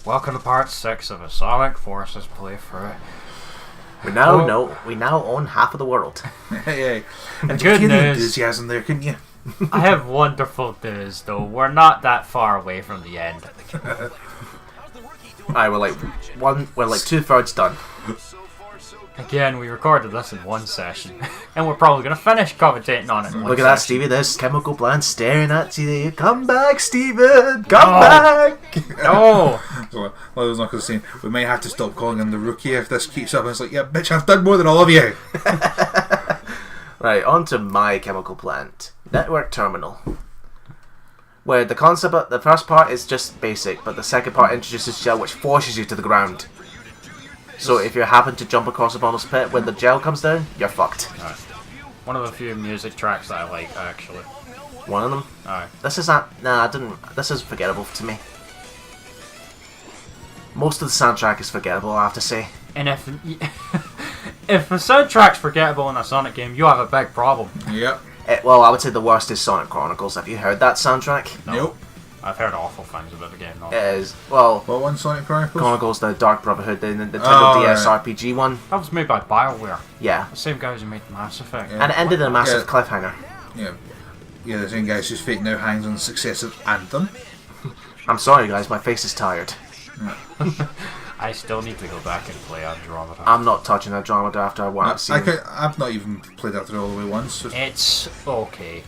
Welcome to part 6 of a Sonic Forces playthrough. We now own half of the world. Hey. And good news, enthusiasm there, couldn't you? I have wonderful news though. We're not that far away from the end. Alright, we're like 2/3 done. Again, we recorded this in one session, and we're probably going to finish commentating on it in one Look at that, session. Stevie. There's chemical plant staring at you. Come back, Steven! Come back! No! So, well, I was not going to say, we may have to stop calling him the rookie if this keeps up. And it's like, yeah, bitch, I've done more than all of you. Right, on to my chemical plant. Network terminal. Where the concept of the first part is just basic, but the second part introduces gel which forces you to the ground. So if you happen to jump across a bottomless pit when the gel comes down, you're fucked. Right. One of the few music tracks that I like, actually. One of them? Alright. This is forgettable to me. Most of the soundtrack is forgettable, I have to say. And if the soundtrack's forgettable in a Sonic game, you have a big problem. Yep. Well, I would say the worst is Sonic Chronicles. Have you heard that soundtrack? No. Nope. I've heard awful things about the game, though. It is, well... What one, Sonic Chronicles? Chronicles, the Dark Brotherhood, the Nintendo DS right. RPG one. That was made by BioWare. Yeah. The same guys who made Mass Effect. Yeah. And it ended in a massive cliffhanger. Yeah. Yeah, the same guys whose fate now hangs on the success of Anthem. I'm sorry, guys, my face is tired. I still need to go back and play Andromeda. I'm not touching Andromeda after what I've seen. I've not even played that through all the way once. So It's okay.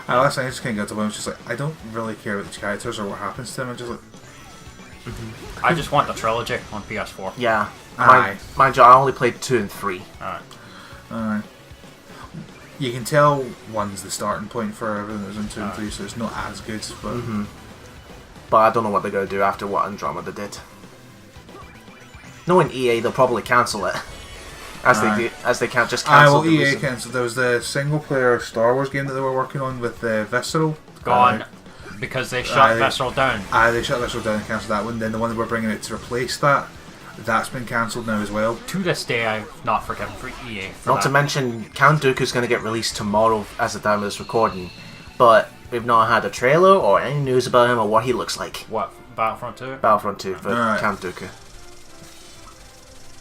last night I just kind of got to one. I was just like, I don't really care about these characters or what happens to them. I'm just like, I just want the trilogy on PS4. Yeah. Aye. Mind you, I only played 2 and 3. Alright. you can tell one's the starting point for everything that was in 2 and 3, so it's not as good. But But I don't know what they're going to do after what Andromeda did. Knowing EA, they'll probably cancel it. As they can't just cancel well, the EA reason. cancelled. There was the single-player Star Wars game that they were working on with Visceral. Gone. Because they shut Visceral down. They shut Visceral down and cancelled that one. Then the one that we're bringing out to replace that, that's been cancelled now as well. To this day, I've not forgiven for EA for Not that. to mention, Count Dooku's going to get released tomorrow as the time of this recording. But we've not had a trailer or any news about him or what he looks like. What, Battlefront 2? Battlefront 2 for Alright. Count Dooku.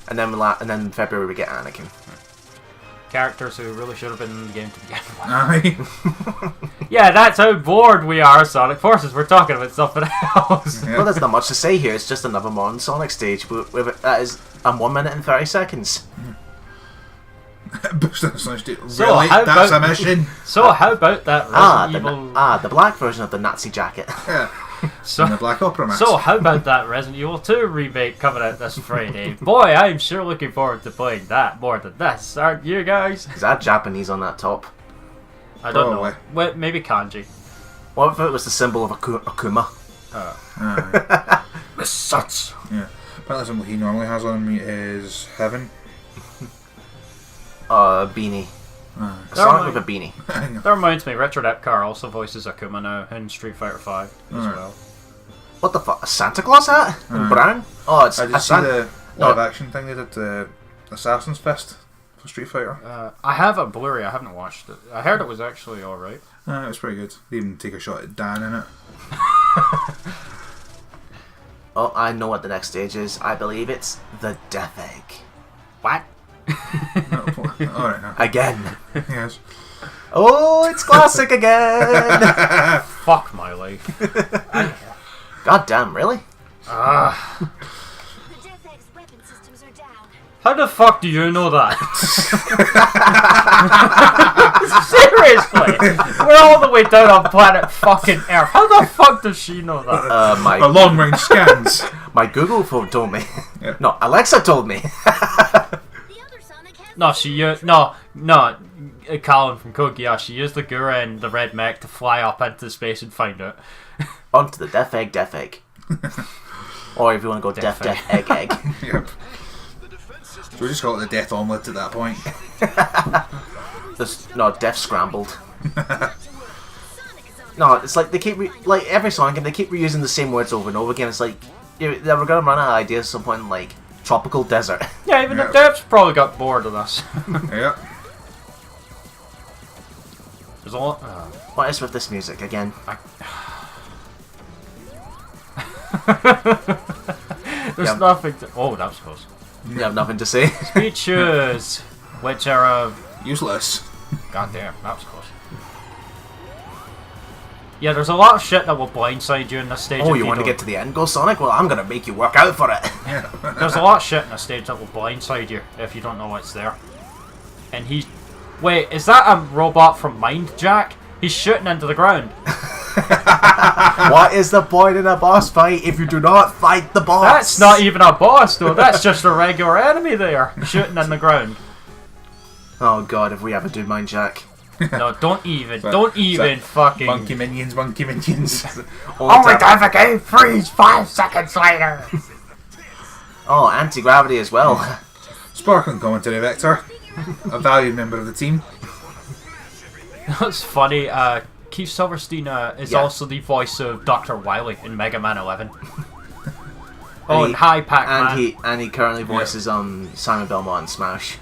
And then in February we get Anakin. Characters who really should have been in the game to begin with. Aye. Yeah, that's how bored we are, Sonic Forces. We're talking about something else. Yeah. Well, there's not much to say here. It's just another modern Sonic stage. That is 1 minute and 30 seconds. Boost on the Sonic State. So, Really? how That's about- a mission? So, how about that Resident Evil... the black version of the Nazi jacket. Yeah. So, In the Black Opera mask. So, how about that Resident Evil 2 remake coming out this Friday? Boy, I'm sure looking forward to playing that more than this, aren't you guys? Is that Japanese on that top? I don't Probably. know. Well, maybe kanji. What if it was the symbol of Akuma? Aye. The suts. Yeah. Apparently something he normally has on me is Heaven. Beanie. A Sonic with a beanie. That reminds me, Richard Epcar also voices Akuma now in Street Fighter 5 as Alright. well. What the fuck? A Santa Claus hat? In brown? Oh, it's I a just see Santa. the live action thing they did, the Assassin's Fist for Street Fighter. I have a Blu-ray, I haven't watched it. I heard it was actually alright. It was pretty good. They even take a shot at Dan in it. Oh, I know what the next stage is. I believe it's the Death Egg. What? Alright now. Again. Yes. Oh, it's classic again. Fuck my life. God damn, really? Ah. The Death Egg's weapon systems are down. How the fuck do you know that? Seriously! We're all the way down on planet fucking Earth. How the fuck does she know that? For My long range scans. my Google phone told me. Yeah. No, Alexa told me. The other Sonic has No, she used... No, Colin from Kogia, she used the Gura and the Red Mech to fly up into space and find it. Onto the Death Egg. Or if you want to go Death Egg. Yep. So we just call it the Death Omelette at that point. Death Scrambled. No, it's like they keep like every Sonic game they keep reusing the same words over and over again. It's like they were gonna run out of ideas at some point, like tropical desert. Yeah, even Yeah. the devs probably got bored of this. Yeah. There's a lot... What is with this music again? There's Yeah. nothing to... Oh, that was close. You have nothing to say. Speeches, which are Useless. God damn, that was close. Yeah, there's a lot of shit that will blindside you in this stage. Oh, if you want to don't- get to the end goal, Sonic? Well, I'm gonna make you work out for it. There's a lot of shit in this stage that will blindside you if you don't know what's there. And he... Wait, is that a robot from Mind Jack? He's shooting into the ground. What is the point in a boss fight if you do not fight the boss? That's not even a boss, though. That's just a regular enemy there, shooting in the ground. Oh god, if we ever do Mind Jack. No, don't even So, fucking... Monkey minions, monkey minions. Only time for game freeze 5 seconds later. Oh, anti-gravity as well. Sparkling commentary, Vector. A valued member of the team. That's funny. Keith Silverstein is Yeah. also the voice of Dr. Wily in Mega Man 11. Oh, he- and Hi Pac-Man. And he currently voices Simon Belmont in Smash.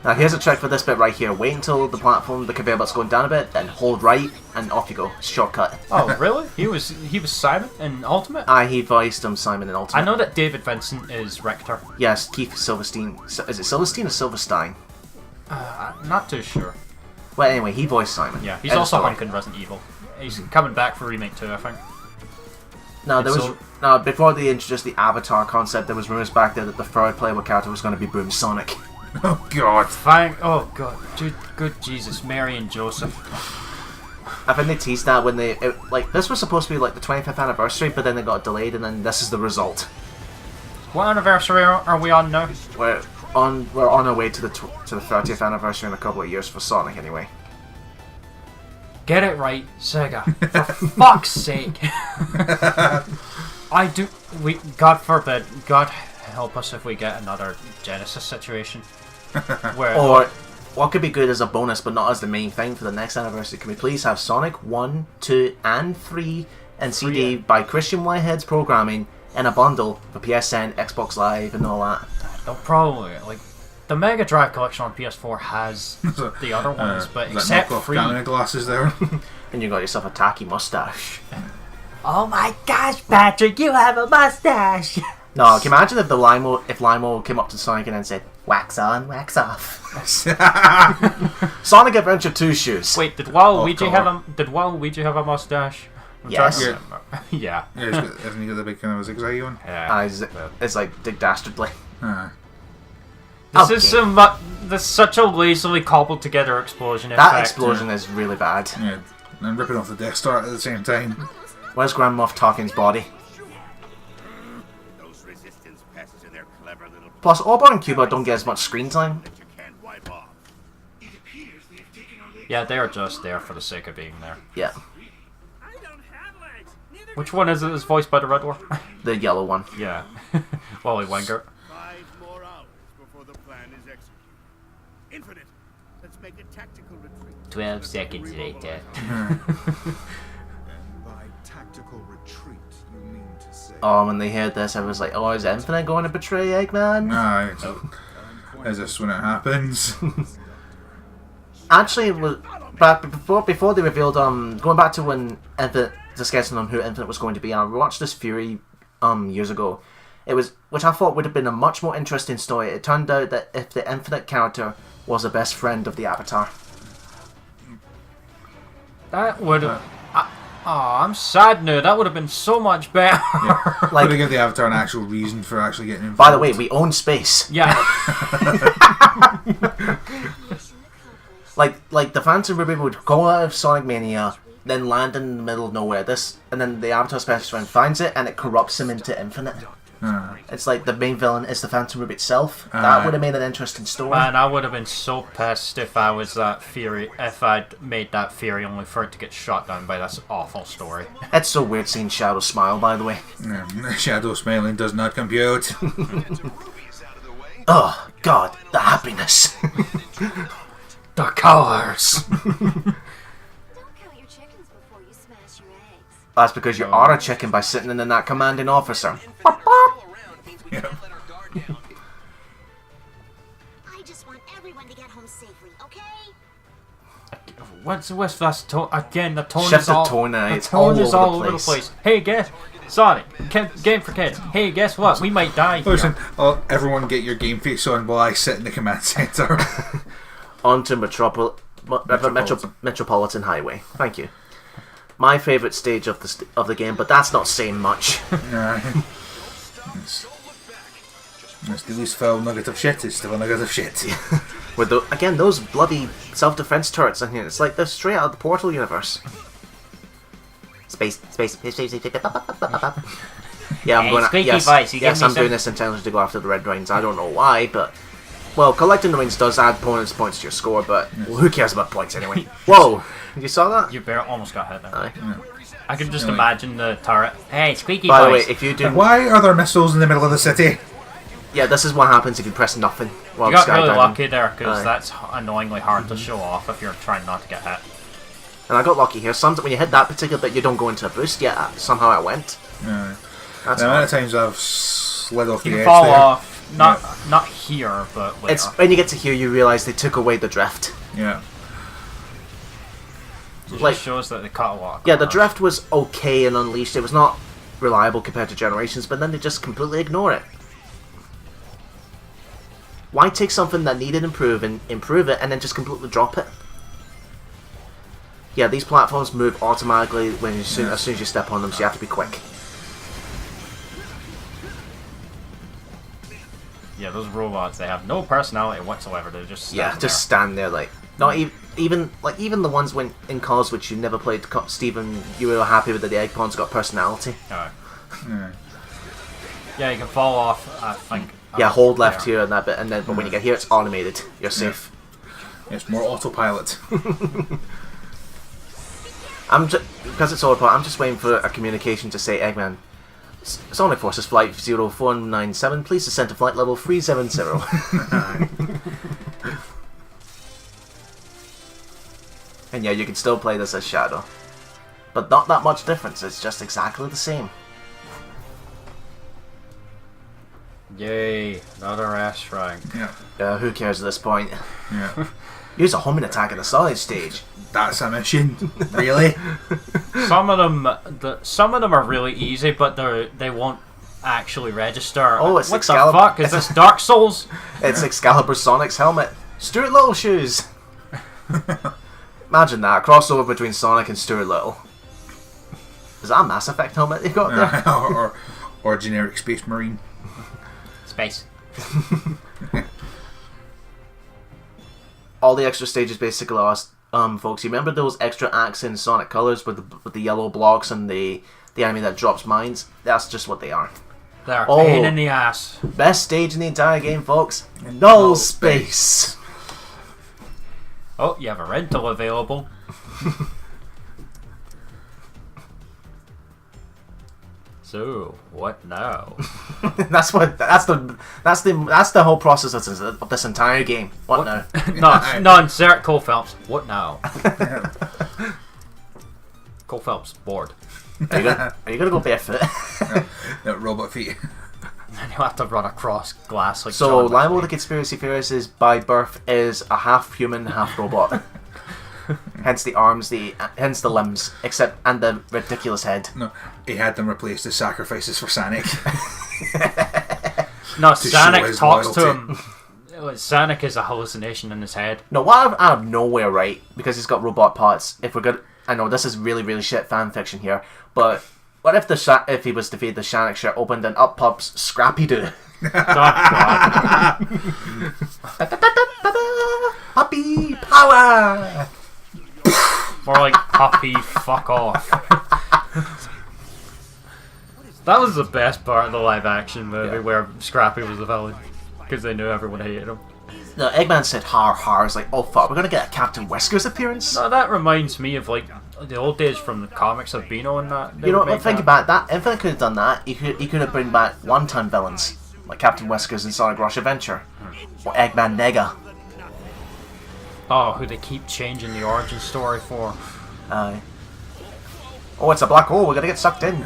Now here's a trick for this bit right here. Wait until the platform, the conveyor belt's going down a bit, then hold right, and off you go. Shortcut. Oh, really? He was Simon in Ultimate? He voiced Simon in Ultimate. I know that David Vincent is Richter. Yes, Keith Silverstein. Is it Silverstein or Silverstein? I'm not too sure. Well, anyway, he voiced Simon. Yeah, he's End of also story. Hunk in Resident Evil. He's coming back for Remake 2, I think. Now, there It's was before they introduced the Avatar concept, there was rumors back there that the third playable character was going to be Boom Sonic. Oh god. Oh god, dude, good Jesus, Mary and Joseph. I think they teased that when this was supposed to be like the 25th anniversary, but then it got delayed, and then this is the result. What anniversary are we on now? We're on our way to the 30th anniversary in a couple of years for Sonic, anyway. Get it right, Sega. For fuck's sake. God forbid, God help us if we get another Genesis situation. Where Or what could be good as a bonus, but not as the main thing for the next anniversary? Can we please have Sonic 1, 2, and 3 and CD by Christian Whitehead's programming in a bundle for PSN, Xbox Live, and all that? they'll probably the Mega Drive collection on PS4 has the other ones, but That except knockoff free. camera glasses there. And you got yourself a tacky mustache. Oh my gosh, Patrick, you have a mustache! No, can you imagine if Limo came up to Sonic and then said, "Wax on, wax off." Sonic Adventure 2 shoes. Wait, did Waluigi God. have a mustache? I'm Yes. trying to remember. Yeah. Yeah, hasn't he got the big kind of zigzaggy one? Yeah. It's like Dick Dastardly. This is Okay. this such a lazily cobbled together explosion That effect. explosion is really bad. Yeah, and ripping off the Death Star at the same time. Where's Grand Moff Tarkin's body? Those resistance pests and their clever little Plus, Orbor and Cuba don't get as much screen time. that you can't wipe off. Yeah, they're just there for the sake of being there. Yeah, I don't have legs. Neither Which one is it that's voiced by the Red Dwarf? the yellow one. Yeah. Wally Wenger. 5 more hours before the plan is executed. Infinite. Let's make a tactical retreat. 12 seconds later. By tactical retreat, you mean to say? Oh, when they heard this, I was like, "Oh, is Infinite going to betray Eggman?" Is this when it happens? Actually, it was back before they revealed going back to when Infinite discussing on who Infinite was going to be. And I watched this Fury years ago. It was which I thought would have been a much more interesting story. It turned out that if the Infinite character was the best friend of the Avatar. That would have... I'm sad now. That would have been so much better. Like, Like- to give the Avatar an actual reason for actually getting involved. By the way, we own space. Yeah. Like the Phantom Ruby would go out of Sonic Mania, then land in the middle of nowhere. And then the Avatar Specialist Friend finds it, and it corrupts him into Infinite. It's like the main villain is the Phantom Ruby itself. That would have made an interesting story. Man, I would have been so pissed if I was that Fury, if I'd made that Fury only for it to get shot down by this awful story. It's so weird seeing Shadow smile, by the way. Shadow smiling does not compute. Oh, God, the happiness. The colors! Don't count your chickens before you smash your eggs. That's because you are a chicken by sitting in that commanding officer. Yeah. I just want everyone to get home safely, okay? What's this tone? Again, the tone Shift is the all... tone now, The it's tone all is over all the over the place. place. Hey, Sonic, game for kids. Hey, guess what? We might die here. Listen, everyone get your game face on while I sit in the command center. On to Metropolitan Highway. Thank you. My favourite stage of the game, but that's not saying much. It's the least foul nugget of shit. It's still a nugget of shit. With again, those bloody self-defense turrets in here. It's like they're straight out of the Portal universe. Space. Yeah, I'm going. Yes, I'm doing this intentionally to go after the red rings. I don't know why, but well, collecting the rings does add bonus points to your score. But well, who cares about points anyway? Whoa! You saw that? You almost got hit there. Aye. I can just imagine the turret. Hey, squeaky By the voice. way, if you do, Why are there missiles in the middle of the city? yeah, this is what happens if you press nothing while You got really skydiving. lucky there, because Aye. that's annoyingly hard to show off if you're trying not to get hit. And I got lucky here. Sometimes when you hit that particular bit, you don't go into a boost yet. Somehow I went. The That's amount fine. of times I've slid off You the can edge fall there. off, not here, but later. It's when you get to here, you realise they took away the drift. Yeah. It like- just shows that they cut a lot. Yeah, the drift was okay in Unleashed. It was not reliable compared to Generations, but then they just completely ignore it. Why take something that needed improve it and then just completely drop it? Yeah, these platforms move automatically as soon as you step on them, so you have to be quick. Yeah, those robots, they have no personality whatsoever. They just Stand there like not even the ones when in cars which you never played. Stephen, you were happy with that the egg pawns got personality. Alright. Yeah, you can fall off. I think. Yeah, hold left here and that bit, and then but when you get here, it's automated. You're safe. It's more autopilot. Because it's autopilot. I'm just waiting for a communication to say, Eggman, Sonic Forces Flight 0497, please descend to flight level 370. And yeah, you can still play this as Shadow, but not that much difference. It's just exactly the same. Yay, another S rank. Yeah. Who cares at this point? Yeah. Use a homing attack in the solid stage. That's a mission. Really? Some of them are really easy, but they won't actually register. Oh, it's what Excalibur. the fuck is this? Dark Souls? It's Excalibur Sonic's helmet. Stuart Little shoes. Imagine that, a crossover between Sonic and Stuart Little. Is that a Mass Effect helmet you got there? or generic Space Marine. Space. All the extra stages basically lost, folks. You remember those extra acts in Sonic Colors with the yellow blocks and the enemy that drops mines? That's just what they are. They're a pain in the ass. Best stage in the entire game, folks. Null Space. Oh, you have a rental available. So, what now? That's the whole process of this entire game. What now? No, insert Cole Phelps. What now? Cole Phelps, bored. Are you gonna go barefoot? Robot feet. And you'll have to run across glass like So, John Lionel McClane. the Conspiracy Theorist is by birth is a half human, half robot. Hence the arms, hence the limbs, and the ridiculous head. No, he had them replaced as sacrifices for Sonic. No, show Sonic his talks to loyalty. him. Sonic is a hallucination in his head. No, what out of nowhere, right? Because he's got robot parts. If we're good, I know this is really, really shit fan fiction here, but what if if he was to feed the Sonic shirt opened and up pops Scrappy Doo? Oh, God. Puppy power. More like puppy fuck off. That was the best part of the live action movie where Scrappy was the villain. Because they knew everyone hated him. No, Eggman said har har. It's like, oh fuck, we're gonna get a Captain Whiskers appearance. No, that reminds me of like the old days from the comics of Beano and that. They You know, would make think that. about that. Infinite could have done that. He could have bring back one-time villains like Captain Whiskers and Sonic Rush Adventure, or Eggman Nega. Oh, who they keep changing the origin story for. Oh, it's a black hole. We're gonna get sucked in.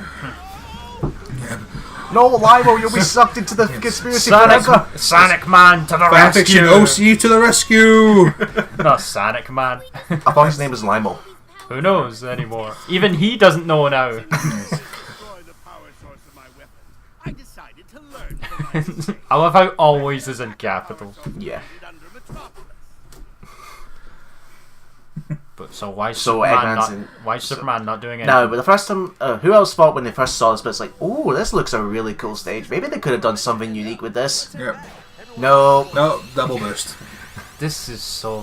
No, Limo, you'll be sucked into the conspiracy forever. Sonic Man to the Fanfiction rescue! OC to the rescue! No, Sonic Man. I thought his name was Limo. Who knows anymore? Even he doesn't know now. Destroy the powers source of my weapons, I decided to learn from my mistakes. I love how always is in capitals. Yeah. Under Metropolis. But so why So Superman Eggman's not? in- Why Superman not doing anything? No, but the first time, who else thought when they first saw this, but it's like, oh, this looks a really cool stage. Maybe they could have done something unique with this. Yep. No. No, double boost. This is so.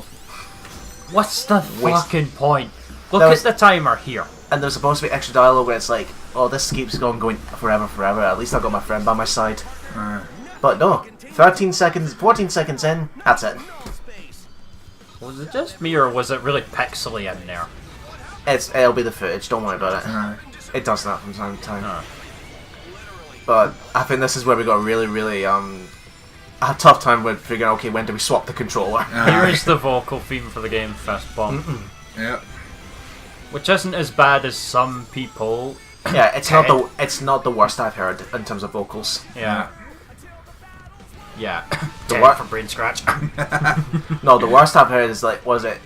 What's the Waste. fucking point? Look That at was- the timer here. And there's supposed to be extra dialogue where it's like, oh, this keeps going forever. At least I've got my friend by my side. But no, 13 seconds, 14 seconds in, that's it. Was it just me or was it really pixely in there? It'll be the footage, don't worry about it. It does that from time to time. But I think this is where we got really a tough time with figuring out, okay, when do we swap the controller? Here is the vocal theme for the game, Fist Bump. Yep. Which isn't as bad as some people. Yeah, it's not the worst I've heard in terms of vocals. Yeah. Yeah. The Dead what? from brain scratch. No, the worst I've heard is like, was it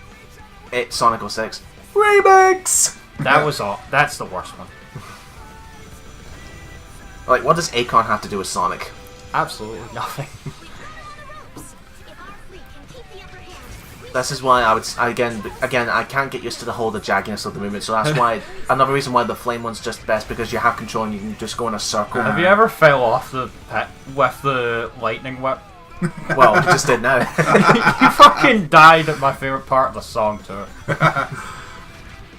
Sonic 06 remix? That was all. That's the worst one. Like, what does Akon have to do with Sonic? Absolutely nothing. This is why again I can't get used to the whole jagginess of the movement, so that's why another reason why the flame one's just best, because you have control and you can just go in a circle. Have you ever fell off the pit with the lightning whip? Well, you just did now. You fucking died at my favourite part of the song too.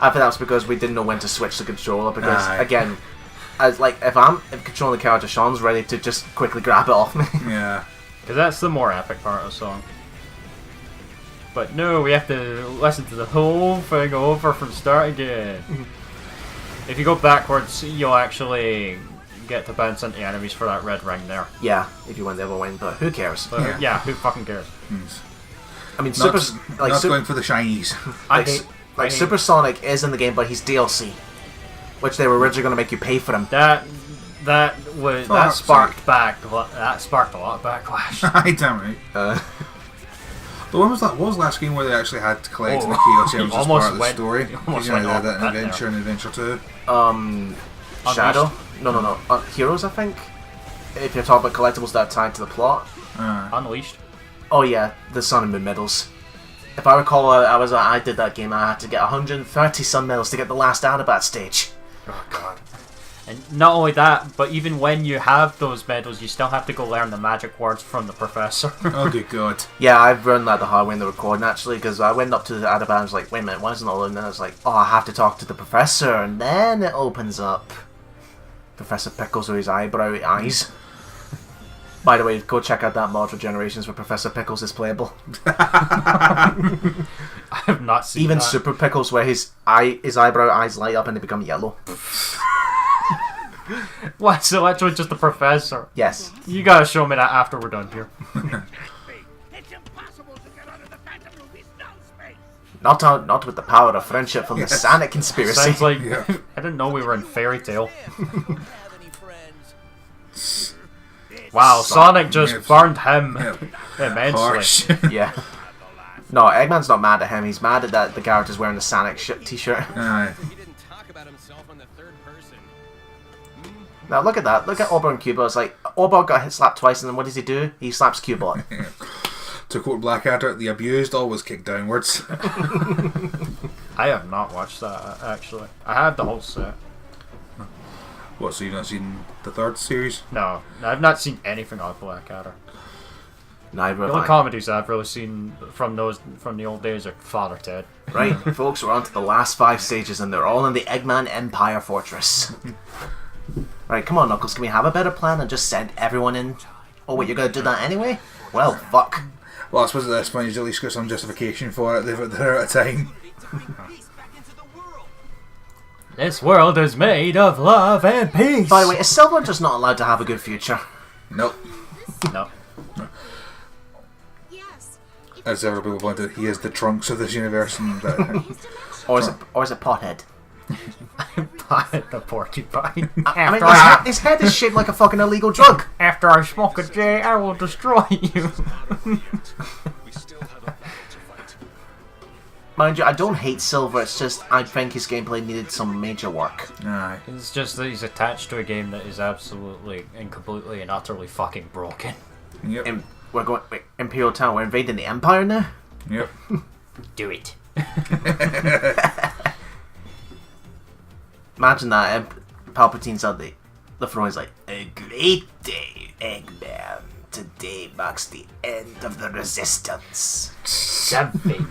I think that's because we didn't know when to switch the controller, because Aye. again, as like if I'm controlling the character, Sean's ready to just quickly grab it off me. Yeah. Because that's the more epic part of the song. But no, we have to listen to the whole thing over from start again. If you go backwards, you'll actually get to bounce into enemies for that red ring there. Yeah, if you win, they will win, but who cares? But yeah, who fucking cares? I mean, Not going for the shinies. I hate Supersonic is in the game, but he's DLC, which they were originally going to make you pay for him. that Fuck's sparked a lot of backlash. Aye, damn right. But when was that? What was the last game where they actually had to collect the Chaos Gems as part of the story? you almost You know, went they off had that that Adventure and Adventure 2. Shadow? No. Heroes, I think. If you're talking about collectibles that are tied to the plot. Unleashed. Oh yeah, the Sun and Moon medals. If I recall, I did that game. I had to get 130 Sun medals to get the last Adabat stage. Oh god. And not only that, but even when you have those medals, you still have to go learn the magic words from the professor. Oh, good god. Yeah, I've run that the hard way in the recording actually, because I went up to the Adabat and was like, wait a minute, why isn't it all? And then I was like, oh, I have to talk to the professor, and then it opens up. Professor Pickles with his eyebrow eyes. By the way, go check out that mod for Generations where Professor Pickles is playable. I have not seen Even that. Super Pickles, where his eyebrow eyes light up and they become yellow. What? So literally just the professor. Yes. You gotta show me that after we're done here. It's impossible to get out of the Phantom Ruby's null space. Not with the power of friendship from the Sonic conspiracy. Sounds like Yeah. I didn't know we were in Fairy Tale. Wow, Sonic just Yes. burned him Yeah. immensely. Harsh. Yeah. No, Eggman's not mad at him. He's mad at that the character's wearing the Sonic t-shirt. Aye. He didn't talk about himself in the third person. Now look at that. Look at Orbot and Cubot. It's like Orbot got hit slapped twice, and then what does he do? He slaps Cubot. To quote Blackadder, the abused always kick downwards. I have not watched that actually. I have the whole set. What, so you've not seen the third series? No, I've not seen anything of Blackadder. Neither The have only I. comedies I've really seen from the old days are Father Ted. Right, folks, we're on to the last 5 stages, and they're all in the Eggman Empire Fortress. Right, come on, Knuckles, can we have a better plan and just send everyone in? Oh, wait, you're gonna do that anyway? Well, fuck. Well, I suppose at this point you've at least got some justification for it. They're out of time. This world is made of love and peace. By the way, is Silver just not allowed to have a good future? Nope. No. Yes. As several people pointed, he is the Trunks of this universe. And Or is it Pothead? The porcupine. I mean, After his head is shaped like a fucking illegal drug. after I smoke a J, I will destroy you. Mind you, I don't hate Silver, it's just I think his gameplay needed some major work. Aye. It's just that he's attached to a game that is absolutely and completely and utterly fucking broken. Yep. We're going... Wait, Imperial Town, we're invading the Empire now? Yep. Do it. Imagine that, Palpatine's on the throne, he's like, a great day, Eggman. Today marks the end of the Resistance. Something,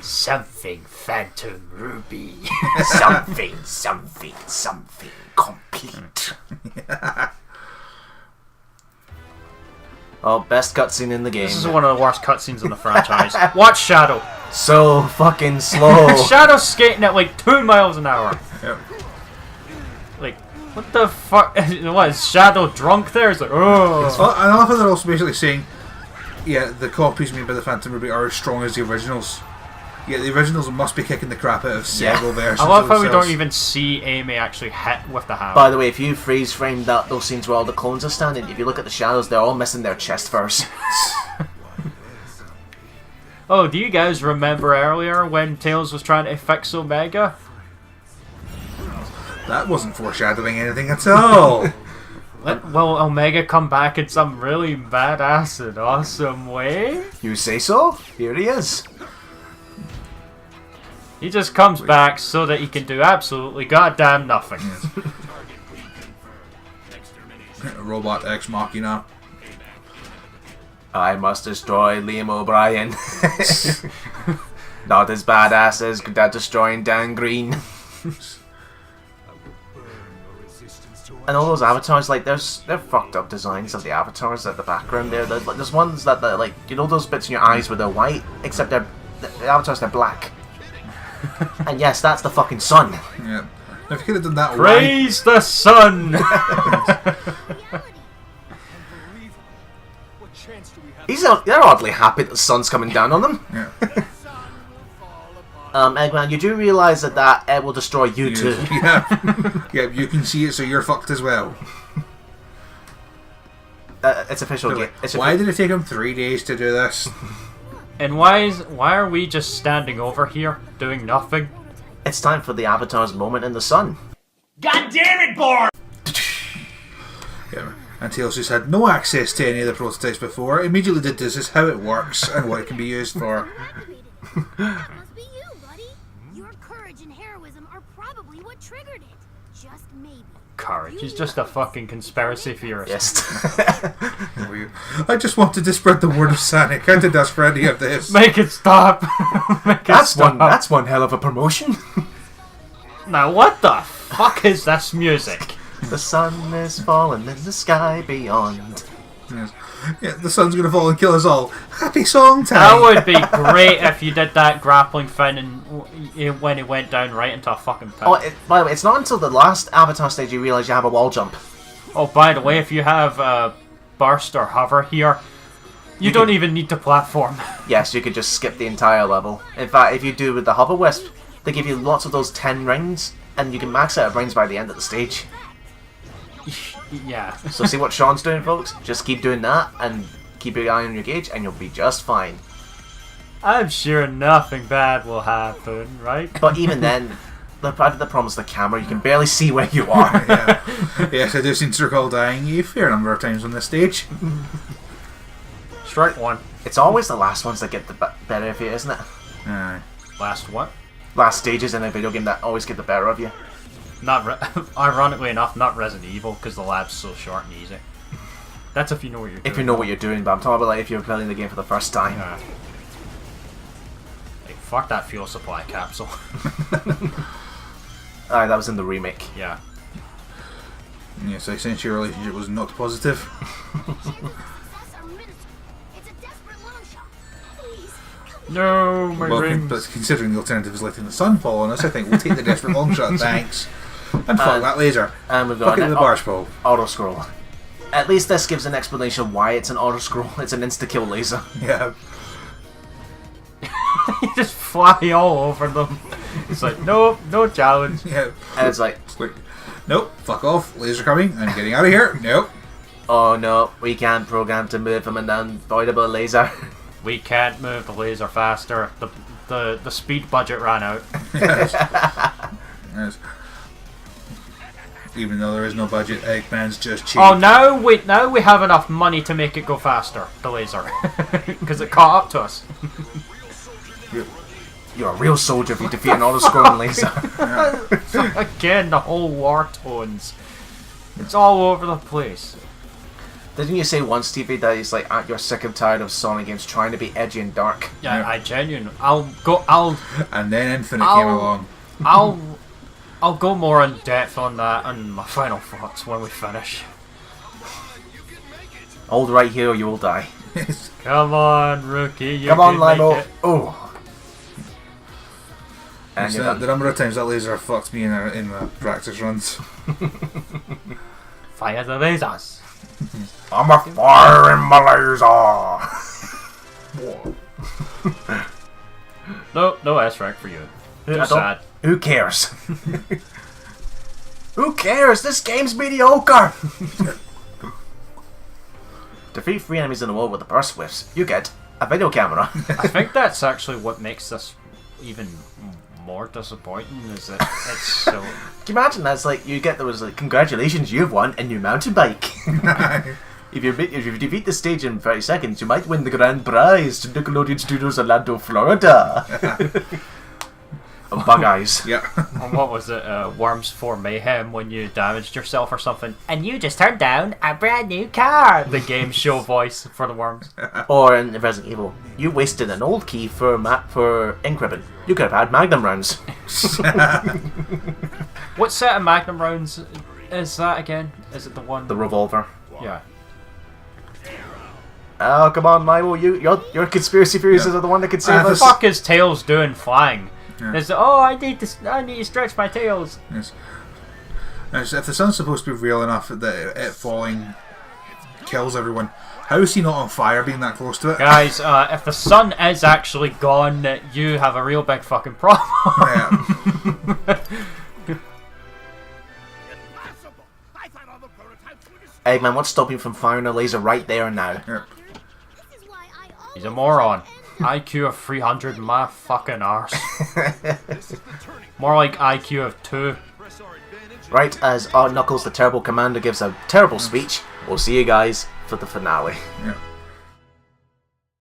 Phantom Ruby. something, complete. Oh, best cutscene in the game. This is one of the worst cutscenes in the franchise. Watch Shadow. So fucking slow. Shadow's skating at like 2 miles an hour. Yep. Like, what the fuck? What, is Shadow drunk there? It's like, oh. Well, and I love how they're also basically saying, yeah, the copies made by the Phantom Ruby are as strong as the originals. Yeah, the originals must be kicking the crap out of several versions. I love of how we themselves. don't even see Amy actually hit with the hammer. By the way, if you freeze frame those scenes where all the clones are standing, if you look at the shadows, they're all missing their chest furs. Oh, do you guys remember earlier when Tails was trying to fix Omega? That wasn't foreshadowing anything at all. Will Omega come back in some really badass and awesome way? You say so? Here he is. He just comes back so that he can do absolutely goddamn nothing. Robot Ex Machina. I must destroy Liam O'Brien. Not as badass as destroying Dan Green. And all those avatars, like, they're fucked up designs of the avatars at the background there. There's ones that, like, you know those bits in your eyes where they're white? Except the avatars, they're black. And yes, that's the fucking sun. Yeah. If you could have done that Praise the sun! They're oddly happy that the sun's coming down on them. Yeah. Eggman, you do realise that it will destroy you too. Yeah. Yeah, you can see it, so you're fucked as well. It's official. Why did it take him 3 days to do this? And why are we just standing over here doing nothing? It's time for the Avatar's moment in the sun. God damn it, Bor! Yeah. And Tails just had no access to any of the prototypes before. Immediately did this is how it works and what it can be used for. That must be you, buddy. Your courage and heroism are probably what triggered it. Just maybe. Courage. He's just a fucking conspiracy theorist. Yes. I just wanted to spread the word of Sonic. I did ask for any of this. Make it stop! Make it stop. That's one hell of a promotion. Now what the fuck is this music? The sun is falling in the sky beyond. Yes. Yeah, the sun's gonna fall and kill us all. Happy song time! That would be great if you did that grappling thing and when it went down right into a fucking pit. Oh, by the way, it's not until the last Avatar stage you realise you have a wall jump. Oh, by the way, if you have burst or hover here, you don't even need to platform. Yes, you could just skip the entire level. In fact, if you do with the hover wisp, they give you lots of those 10 rings, and you can max out rings by the end of the stage. Yeah. So see what Sean's doing, folks? Just keep doing that, and keep your eye on your gauge, and you'll be just fine. I'm sure nothing bad will happen, right? But even then, the problem is the camera. You can barely see where you are. Yeah. Yes, I do seem to recall dying a fair number of times on this stage. Strike one. It's always the last ones that get the better of you, isn't it? Aye. Last what? Last stages in a video game that always get the better of you. Ironically enough, not Resident Evil, because the lab's so short and easy. That's if you know what you're doing. If you know what you're doing, but I'm talking about like if you're playing the game for the first time. Yeah. Like, fuck that fuel supply capsule. Aye, that was in the remake. Yeah. Yes, I sense your relationship was not positive. No, my Well, rings. but considering the alternative is letting the sun fall on us, I think we'll take the desperate long shot, thanks. And fuck that laser. And we've Fuck got it with the barge pole. auto scroll. At least this gives an explanation why it's an auto scroll. It's an insta kill laser. Yeah. You just fly all over them. It's like, nope, no challenge. Yeah. And it's like, Wait. Nope, fuck off. Laser coming. I'm getting out of here. Nope. oh no, we can't program to move from an unavoidable laser. We can't move the laser faster. The the speed budget ran out. Yes. Even though there is no budget, Eggman's just cheap. Oh, now we have enough money to make it go faster, the laser, because it caught up to us. You're a real soldier if you defeat an auto-scrolling laser. Again, the whole war tones. It's all over the place. Didn't you say once, Stevie, that it's like you're sick and tired of Sonic games trying to be edgy and dark? Yeah, Yeah. I genuinely. And then Infinite came along. I'll go more in depth on that and my final thoughts when we finish. Hold right here or you will die. Come on, rookie. You Come on, can make Limo. it. Oh. And It's you're the done. number of times that laser fucked me in the practice runs. Fire the lasers. I'm a firing my laser. No S-rank for you. Too sad. Who cares? Who cares? This game's mediocre. Defeat 3 enemies in a row with the burst whiffs. You get a video camera. I think that's actually what makes this even more disappointing. Is that it's so. Can you imagine that's like you get there was like congratulations, you've won a new mountain bike. If you defeat the stage in 30 seconds, you might win the grand prize to Nickelodeon Studios Orlando, Florida. Bug eyes. Yeah. And what was it? Worms for Mayhem when you damaged yourself or something. And you just turned down a brand new car. The game show voice for the worms. Or in Resident Evil, you wasted an old key for ink ribbon. You could have had Magnum rounds. What set of Magnum rounds is that again? Is it the one? The revolver. Yeah. Oh, come on, Milo, your conspiracy theories are the one that could save What the us. fuck is Tails doing flying? Yeah. Is it, oh, I need to stretch my tails. Yes. Now, if the sun's supposed to be real enough that it falling kills everyone, how is he not on fire being that close to it? Guys, if the sun is actually gone, you have a real big fucking problem. Yeah. Impossible! I thought all the prototypes were destroyed. Eggman, what's stopping you from firing a laser right there and now? Yeah. This is why I always He's a moron. IQ of 300, my fucking arse. More like IQ of 2. Right as Knuckles the Terrible Commander gives a terrible speech, we'll see you guys for the finale. Yeah.